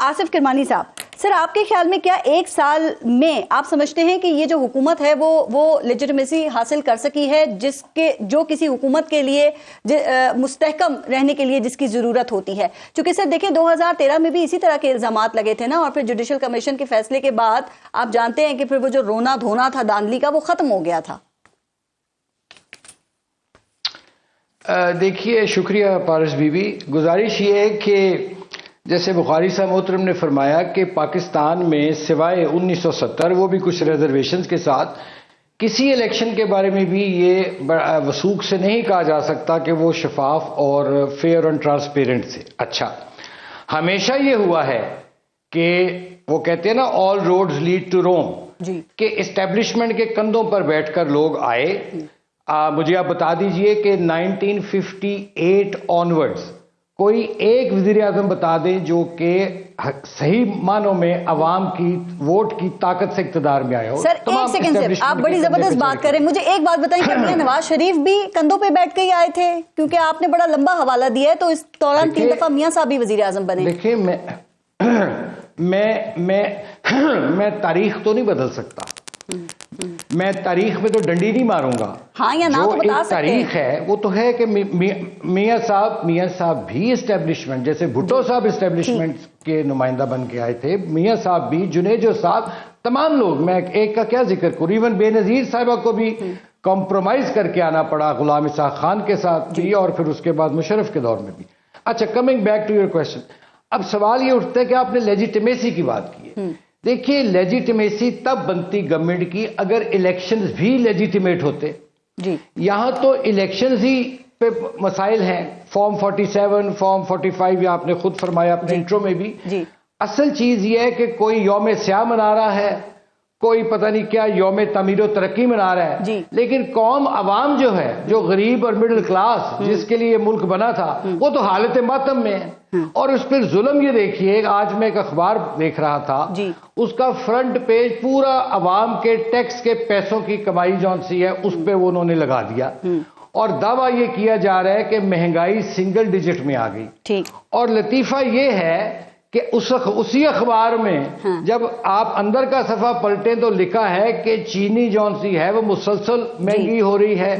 آصف کرمانی صاحب، سر آپ کے خیال میں کیا ایک سال میں آپ سمجھتے ہیں کہ یہ جو حکومت ہے وہ لیجٹمیسی حاصل کر سکی ہے جو کسی حکومت کے لیے مستحکم رہنے کے لیے جس کی ضرورت ہوتی ہے؟ چونکہ سر دیکھیں 2013 میں بھی اسی طرح کے الزامات لگے تھے نا، اور پھر جوڈیشل کمیشن کے فیصلے کے بعد آپ جانتے ہیں کہ پھر وہ جو رونا دھونا تھا دھاندلی کا وہ ختم ہو گیا تھا۔ دیکھیے، شکریہ پارس بی بی۔ گزارش یہ ہے کہ جیسے بخاری صاحب محترم نے فرمایا کہ پاکستان میں سوائے 1970 وہ بھی کچھ ریزرویشنز کے ساتھ کسی الیکشن کے بارے میں بھی یہ وثوق سے نہیں کہا جا سکتا کہ وہ شفاف اور فیئر اور ٹرانسپیرنٹ سے۔ اچھا، ہمیشہ یہ ہوا ہے کہ وہ کہتے ہیں نا آل روڈز لیڈ ٹو روم، کہ اسٹیبلشمنٹ کے کندھوں پر بیٹھ کر لوگ آئے۔ مجھے آپ بتا دیجئے کہ 1958 آنورڈز کوئی ایک وزیر اعظم بتا دیں جو کہ صحیح معنوں میں عوام کی ووٹ کی طاقت سے اقتدار میں آیا ہو۔ سر ایک سیکنڈ سر، آپ بڑی زبردست بات کریں، مجھے ایک بات بتائیں کہ نواز شریف بھی کندھوں پہ بیٹھ کے ہی آئے تھے؟ کیونکہ آپ نے بڑا لمبا حوالہ دیا ہے، تو اس دوران 3 دفعہ میاں صاحب بھی وزیر اعظم بنے۔ دیکھیں، میں تاریخ تو نہیں بدل سکتا، میں تاریخ میں تو ڈنڈی نہیں ماروں گا۔ ہاں یا نہ تو بتا سکتے ہیں۔ تاریخ ہے وہ تو ہے کہ میاں صاحب بھی اسٹیبلشمنٹ، جیسے بھٹو صاحب اسٹیبلشمنٹ کے نمائندہ بن کے آئے تھے، میاں صاحب بھی، جنیجو صاحب، تمام لوگ، میں ایک کا کیا ذکر کروں، ایون بے نظیر صاحبہ کو بھی کمپرومائز کر کے آنا پڑا غلام اسحاق خان کے ساتھ بھی، اور پھر اس کے بعد مشرف کے دور میں بھی۔ اچھا، coming back to your question, اب سوال یہ اٹھتا ہے کہ آپ نے لیجیٹمیسی کی بات کی ہے۔ دیکھیے، لیجیٹمیسی تب بنتی گورنمنٹ کی اگر الیکشنز بھی لیجیٹمیٹ ہوتے۔ یہاں تو الیکشنز ہی پہ مسائل ہیں، فارم 47، فارم 45، یا آپ نے خود فرمایا اپنے انٹرو میں بھی۔ اصل چیز یہ ہے کہ کوئی یوم سیاہ منا رہا ہے، کوئی پتہ نہیں کیا یوم تعمیر و ترقی منا رہا ہے، لیکن قوم عوام جو ہے، جو غریب اور مڈل کلاس جس کے لیے یہ ملک بنا تھا، وہ تو حالت ماتم میں ہے۔ اور اس پہ ظلم یہ دیکھیے، آج میں ایک اخبار دیکھ رہا تھا، اس کا فرنٹ پیج پورا عوام کے ٹیکس کے پیسوں کی کمائی جون سی ہے اس پہ وہ انہوں نے لگا دیا، اور دعویٰ یہ کیا جا رہا ہے کہ مہنگائی سنگل ڈیجٹ میں آ گئی۔ اور لطیفہ یہ ہے کہ اسی اخبار میں جب آپ اندر کا صفحہ پلٹیں تو لکھا ہے کہ چینی جون سی ہے وہ مسلسل مہنگی ہو رہی ہے،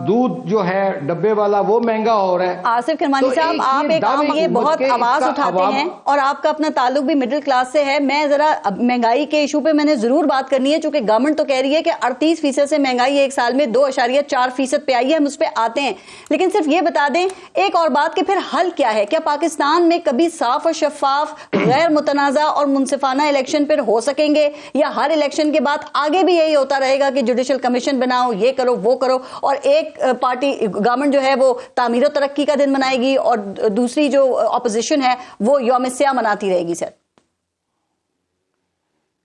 دودھ جو ہے ڈبے والا وہ مہنگا ہو رہا ہے۔ آصف کرمانی صاحب، آپ ایک یہ بہت آواز اٹھاتے ہیں اور آپ کا اپنا تعلق بھی مڈل کلاس سے ہے۔ میں ذرا مہنگائی کے ایشو پہ میں نے ضرور بات کرنی ہے، چونکہ گورنمنٹ تو کہہ رہی ہے کہ 38% سے مہنگائی ایک سال میں 2.4% پہ آئی ہے، ہم اس پہ آتے ہیں، لیکن صرف یہ بتا دیں ایک اور بات کہ پھر حل کیا ہے؟ کیا پاکستان میں کبھی صاف اور شفاف، غیر متنازع اور منصفانہ الیکشن پھر ہو سکیں گے، یا ہر الیکشن کے بعد آگے بھی یہی ہوتا رہے گا کہ جوڈیشل کمیشن بناؤ، یہ کرو وہ کرو، اور ایک پارٹی گورنمنٹ جو ہے وہ تعمیر و ترقی کا دن منائے گی اور دوسری جو اپوزیشن ہے وہ یوم سیاہ مناتی رہے گی؟ سر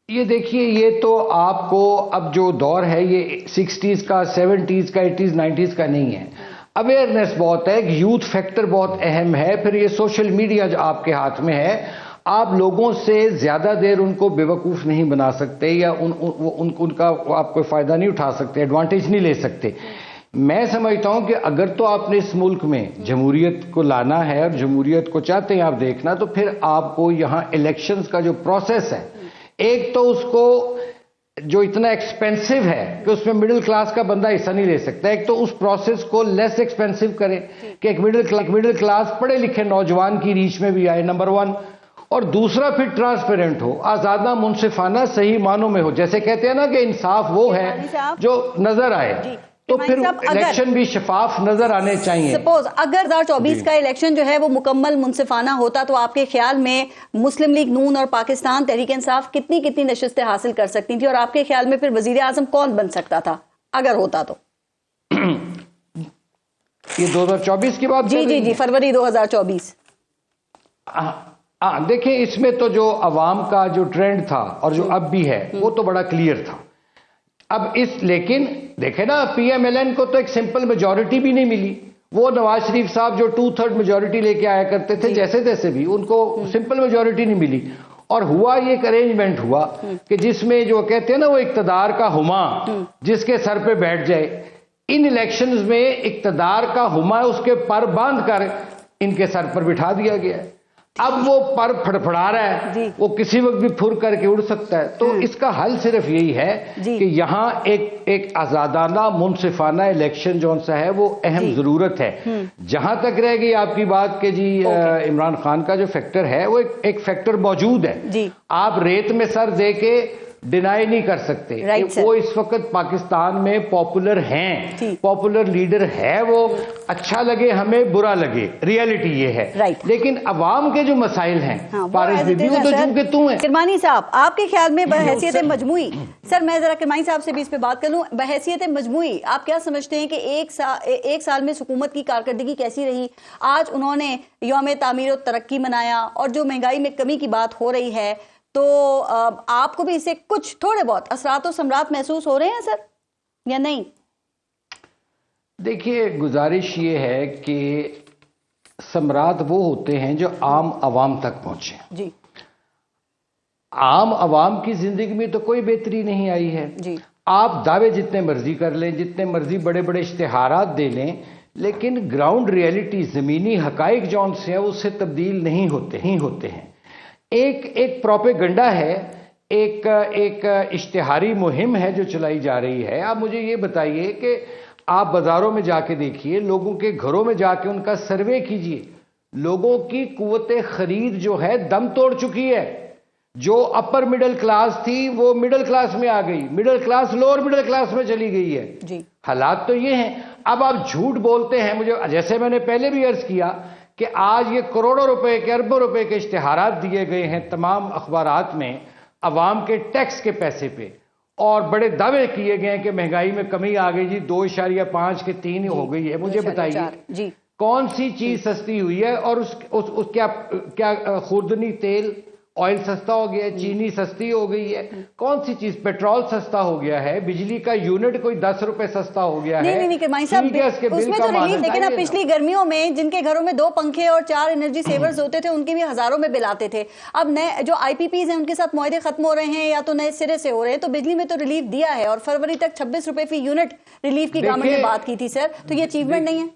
یہ دیکھیے، یہ تو آپ کو اب جو دور ہے یہ 60s کا، 70s کا، 80s 90s کا نہیں ہے۔ اویئرنیس بہت ہے، یوتھ فیکٹر بہت اہم ہے، پھر یہ سوشل میڈیا جو آپ کے ہاتھ میں ہے، آپ لوگوں سے زیادہ دیر ان کو بے وقوف نہیں بنا سکتے، یا ان کا آپ کوئی فائدہ نہیں اٹھا سکتے، ایڈوانٹیج نہیں لے سکتے۔ میں سمجھتا ہوں کہ اگر تو آپ نے اس ملک میں جمہوریت کو لانا ہے اور جمہوریت کو چاہتے ہیں آپ دیکھنا، تو پھر آپ کو یہاں الیکشنز کا جو پروسیس ہے، ایک تو اس کو جو اتنا ایکسپینسو ہے کہ اس میں مڈل کلاس کا بندہ حصہ نہیں لے سکتا، ایک تو اس پروسیس کو لیس ایکسپینسو کرے کہ ایک مڈل کلاس پڑھے لکھے نوجوان کی ریچ میں بھی آئے، نمبر 1، اور دوسرا پھر ٹرانسپیرنٹ ہو، آزادہ، منصفانہ، صحیح معنوں میں ہو، جیسے کہتے ہیں نا کہ انصاف وہ ہے جو نظر آئے، تو پھر الیکشن بھی شفاف نظر آنے چاہیے۔ سپوز اگر 2024 کا الیکشن جو ہے وہ مکمل منصفانہ ہوتا تو آپ کے خیال میں مسلم لیگ نون اور پاکستان تحریک انصاف کتنی نشستیں حاصل کر سکتی تھی، اور آپ کے خیال میں پھر وزیر اعظم کون بن سکتا تھا اگر ہوتا تو؟ یہ 2024 کی بات؟ جی، فروری 2024۔ دیکھیں، اس میں تو جو عوام کا جو ٹرینڈ تھا اور جو اب بھی ہے وہ تو بڑا کلیئر تھا۔ لیکن دیکھیں نا، پی ایم ایل این کو تو ایک سمپل میجورٹی بھی نہیں ملی، وہ نواز شریف صاحب جو 2/3 میجورٹی لے کے آیا کرتے تھے جیسے تیسے بھی، ان کو سمپل میجورٹی نہیں ملی، اور ہوا یہ ایک ارینجمنٹ ہوا کہ جس میں جو کہتے ہیں نا وہ اقتدار کا ہما جس کے سر پہ بیٹھ جائے، ان الیکشنز میں اقتدار کا ہما اس کے پر باندھ کر ان کے سر پر بٹھا دیا گیا ہے۔ اب وہ پر پھڑپھڑا رہا ہے، وہ کسی وقت بھی پھر کر کے اڑ سکتا ہے. تو اس کا حل صرف یہی ہے کہ یہاں ایک آزادانہ منصفانہ الیکشن جو سا ہے وہ اہم ضرورت ہے. جہاں تک رہ گئی آپ کی بات کہ جی عمران خان کا جو فیکٹر ہے وہ ایک فیکٹر موجود ہے. آپ ریت میں سر دے کے ڈینائی نہیں کر سکتے کہ وہ اس وقت پاکستان میں پاپولر ہیں، پاپولر لیڈر ہے وہ، اچھا لگے ہمیں برا لگے، ریالٹی یہ ہے. لیکن عوام کے جو مسائل ہیں پارس بی بی وہ تو جو کہ تو ہیں. کرمانی صاحب آپ کے خیال میں بحیثیت مجموعی، سر میں ذرا کرمانی صاحب سے بھی اس پہ بات کر لوں، بحیثیت مجموعی آپ کیا سمجھتے ہیں کہ ایک سال میں حکومت کی کارکردگی کیسی رہی؟ آج انہوں نے یوم تعمیر و ترقی منایا اور جو مہنگائی میں کمی کی بات ہو رہی ہے تو آپ کو بھی اسے کچھ تھوڑے بہت اثرات و ثمرات محسوس ہو رہے ہیں سر یا نہیں؟ دیکھیے گزارش یہ ہے کہ ثمرات وہ ہوتے ہیں جو عام عوام تک پہنچے. جی عام عوام کی زندگی میں تو کوئی بہتری نہیں آئی ہے. جی آپ دعوے جتنے مرضی کر لیں، جتنے مرضی بڑے بڑے اشتہارات دے لیں، لیکن گراؤنڈ ریئلٹی زمینی حقائق جون سے ہیں اس سے تبدیل نہیں ہوتے ہیں. ایک پروپیگنڈا ہے، ایک اشتہاری مہم ہے جو چلائی جا رہی ہے. آپ مجھے یہ بتائیے کہ آپ بازاروں میں جا کے دیکھیے، لوگوں کے گھروں میں جا کے ان کا سروے کیجئے، لوگوں کی قوت خرید جو ہے دم توڑ چکی ہے. جو اپر مڈل کلاس تھی وہ مڈل کلاس میں آ گئی، middle class lower middle class میں چلی گئی ہے. حالات تو یہ ہیں. اب آپ جھوٹ بولتے ہیں، مجھے جیسے میں نے پہلے بھی عرض کیا کہ آج یہ کروڑوں روپے کے اربوں روپے کے اشتہارات دیے گئے ہیں تمام اخبارات میں عوام کے ٹیکس کے پیسے پہ، اور بڑے دعوے کیے گئے ہیں کہ مہنگائی میں کمی آ گئی جی 2.5 کے 3 ہو گئی ہے. مجھے بتائیے کون سی چیز سستی ہوئی ہے؟ اور اس کیا خوردنی تیل آئل سستا ہو گیا ہے، چینی سستی ہو گئی ہے، کون سی چیز؟ پیٹرول سستا ہو گیا ہے، بجلی کا یونٹ کوئی 10 روپے سستا ہو گیا ہے. نہیں کرمانی صاحب اس میں تو ریلیف، لیکن اب پچھلی گرمیوں میں جن کے گھروں میں 2 پنکھے اور 4 انرجی سیورز ہوتے تھے ان کے بھی ہزاروں میں بل آتے تھے. اب نئے جو آئی پی پیز ہیں ان کے ساتھ معاہدے ختم ہو رہے ہیں یا تو نئے سرے سے ہو رہے ہیں، تو بجلی میں تو ریلیف دیا ہے اور فروری تک 26 روپے فی یونٹ ریلیف کی گورنمنٹ نے بات کی تھی. سر تو یہ اچیومنٹ نہیں ہے؟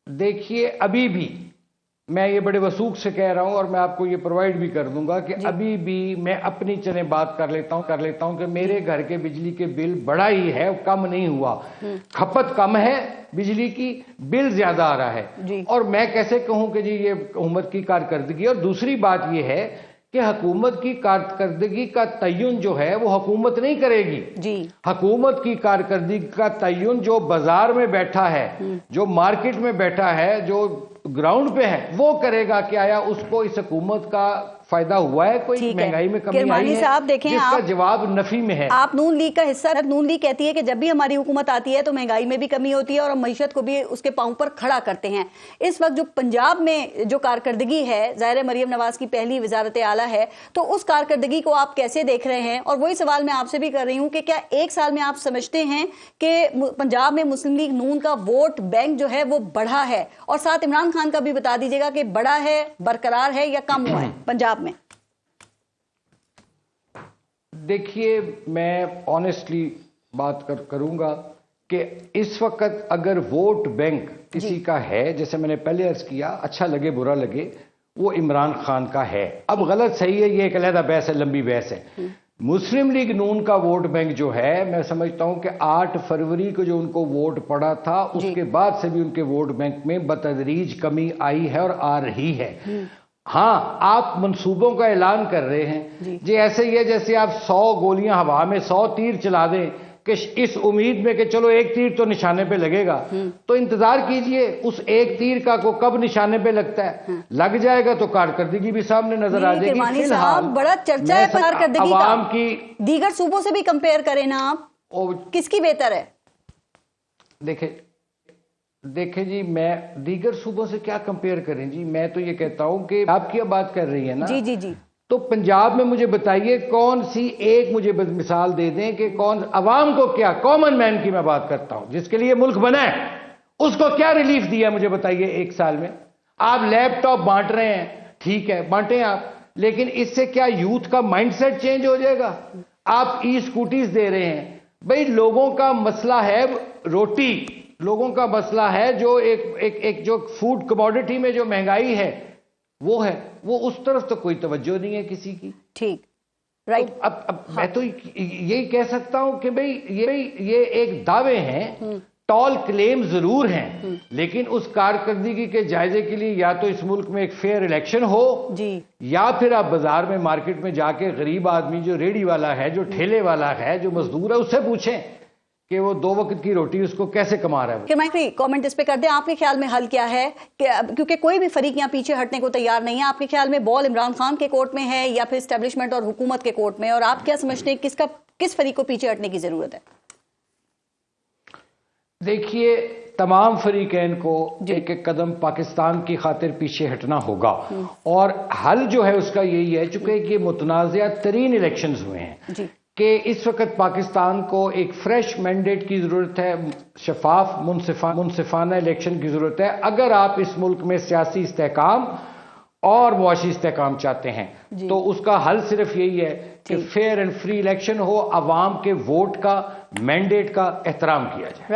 دیکھیے ابھی بھی میں یہ بڑے وثوق سے کہہ رہا ہوں اور میں آپ کو یہ پرووائڈ بھی کر دوں گا کہ ابھی بھی میں اپنی چلیں بات کر لیتا ہوں کہ میرے گھر کے بجلی کے بل بڑا ہی ہے، کم نہیں ہوا. کھپت کم ہے بجلی کی، بل زیادہ آ رہا ہے. اور میں کیسے کہوں کہ جی یہ حکومت کی کارکردگی؟ اور دوسری بات یہ ہے کہ حکومت کی کارکردگی کا تعین جو ہے وہ حکومت نہیں کرے گی. حکومت کی کارکردگی کا تعین جو بازار میں بیٹھا ہے، جو مارکیٹ میں بیٹھا ہے، جو گراؤنڈ پہ ہے، وہ کرے گا کہ آیا اس کو اس حکومت کا فائدہ ہوا ہے، کوئی مہنگائی میں کمی آئی ہے، جس کا جواب نفی میں ہے. آپ نون لیگ کا حصہ، نون لیگ کہتی ہے کہ جب بھی ہماری حکومت آتی ہے تو مہنگائی میں بھی کمی ہوتی ہے اور ہم معیشت کو بھی اس کے پاؤں پر کھڑا کرتے ہیں. اس وقت جو پنجاب میں جو کارکردگی ہے، ظاہر مریم نواز کی پہلی وزارت اعلیٰ ہے، تو اس کارکردگی کو آپ کیسے دیکھ رہے ہیں؟ اور وہی سوال میں آپ سے بھی کر رہی ہوں کہ کیا ایک سال میں آپ سمجھتے ہیں کہ پنجاب میں مسلم لیگ نون کا ووٹ بینک جو ہے وہ بڑھا ہے؟ اور ساتھ عمران خان کا بھی بتا دیجیے گا کہ بڑا ہے، برقرار ہے یا کم ہوا ہے پنجاب میں؟ دیکھیے میں آنیسٹلی بات کروں گا کہ اس وقت اگر ووٹ بینک کسی کا ہے، جیسے میں نے پہلے عرض کیا، اچھا لگے برا لگے، وہ عمران خان کا ہے. اب غلط صحیح ہے یہ ایک علیحدہ بحث ہے، لمبی بحث ہے. مسلم لیگ نون کا ووٹ بینک جو ہے، میں سمجھتا ہوں کہ 8 فروری کو جو ان کو ووٹ پڑا تھا اس کے بعد سے بھی ان کے ووٹ بینک میں بتدریج کمی آئی ہے اور آ رہی ہے. ہاں آپ منصوبوں کا اعلان کر رہے ہیں جی ایسے ہی ہے جیسے آپ 100 گولیاں ہوا میں 100 تیر چلا دیں کہ اس امید میں کہ چلو ایک تیر تو نشانے پہ لگے گا. تو انتظار کیجئے اس ایک تیر کا کو کب نشانے پہ لگتا ہے، لگ جائے گا تو کارکردگی بھی سامنے نظر آ جائے گی. فی الحال بڑا چرچا ہے کارکردگی کا، عوام کی دیگر صوبوں سے بھی کمپیئر کریں نا آپ، کس کی بہتر ہے؟ دیکھیں جی میں دیگر صوبوں سے کیا کمپیئر کریں جی، میں تو یہ کہتا ہوں کہ آپ کی بات کر رہی ہیں نا جی تو پنجاب میں مجھے بتائیے کون سی ایک مجھے مثال دے دیں کہ کون عوام کو کیا، کامن مین کی میں بات کرتا ہوں جس کے لیے ملک بنا ہے، اس کو کیا ریلیف دیا مجھے بتائیے ایک سال میں. آپ لیپ ٹاپ بانٹ رہے ہیں، ٹھیک ہے بانٹیں آپ، لیکن اس سے کیا یوتھ کا مائنڈ سیٹ چینج ہو جائے گا؟ آپ ای اسکوٹیز دے رہے ہیں، بھئی لوگوں کا مسئلہ ہے روٹی، لوگوں کا مسئلہ ہے جو ایک جو فوڈ کموڈٹی میں جو مہنگائی ہے وہ ہے، وہ اس طرف تو کوئی توجہ نہیں ہے کسی کی. ٹھیک، رائٹ. اب میں تو یہی کہہ سکتا ہوں کہ بھئی یہ ایک دعوے ہیں، ٹال کلیم ضرور ہیں، لیکن اس کارکردگی کے جائزے کے لیے یا تو اس ملک میں ایک فیئر الیکشن ہو، جی، یا پھر آپ بازار میں مارکیٹ میں جا کے غریب آدمی جو ریڑھی والا ہے، جو ٹھیلے والا ہے، جو مزدور ہے، اس سے پوچھیں کہ وہ 2 وقت کی روٹی اس کو کیسے کما رہا ہے. کہ میں کامنٹ اس پہ کر دیں، آپ کے خیال میں حل کیا ہے؟ کیونکہ کوئی بھی فریق یہاں پیچھے ہٹنے کو تیار نہیں ہے. آپ کے خیال میں بال عمران خان کے کورٹ میں ہے یا پھر اسٹیبلشمنٹ اور حکومت کے کورٹ میں، اور آپ کیا سمجھتے ہیں کس فریق کو پیچھے ہٹنے کی ضرورت ہے؟ دیکھیے، تمام فریقین کو ایک ایک قدم پاکستان کی خاطر پیچھے ہٹنا ہوگا، اور حل جو ہے اس کا یہی ہے، چونکہ یہ متنازع ترین الیکشنز ہوئے ہیں، کہ اس وقت پاکستان کو ایک فریش مینڈیٹ کی ضرورت ہے، شفاف منصفانہ الیکشن کی ضرورت ہے، اگر آپ اس ملک میں سیاسی استحکام اور معاشی استحکام چاہتے ہیں. تو اس کا حل صرف یہی ہے کہ فیئر اینڈ فری الیکشن ہو، عوام کے ووٹ کا، مینڈیٹ کا احترام کیا جائے.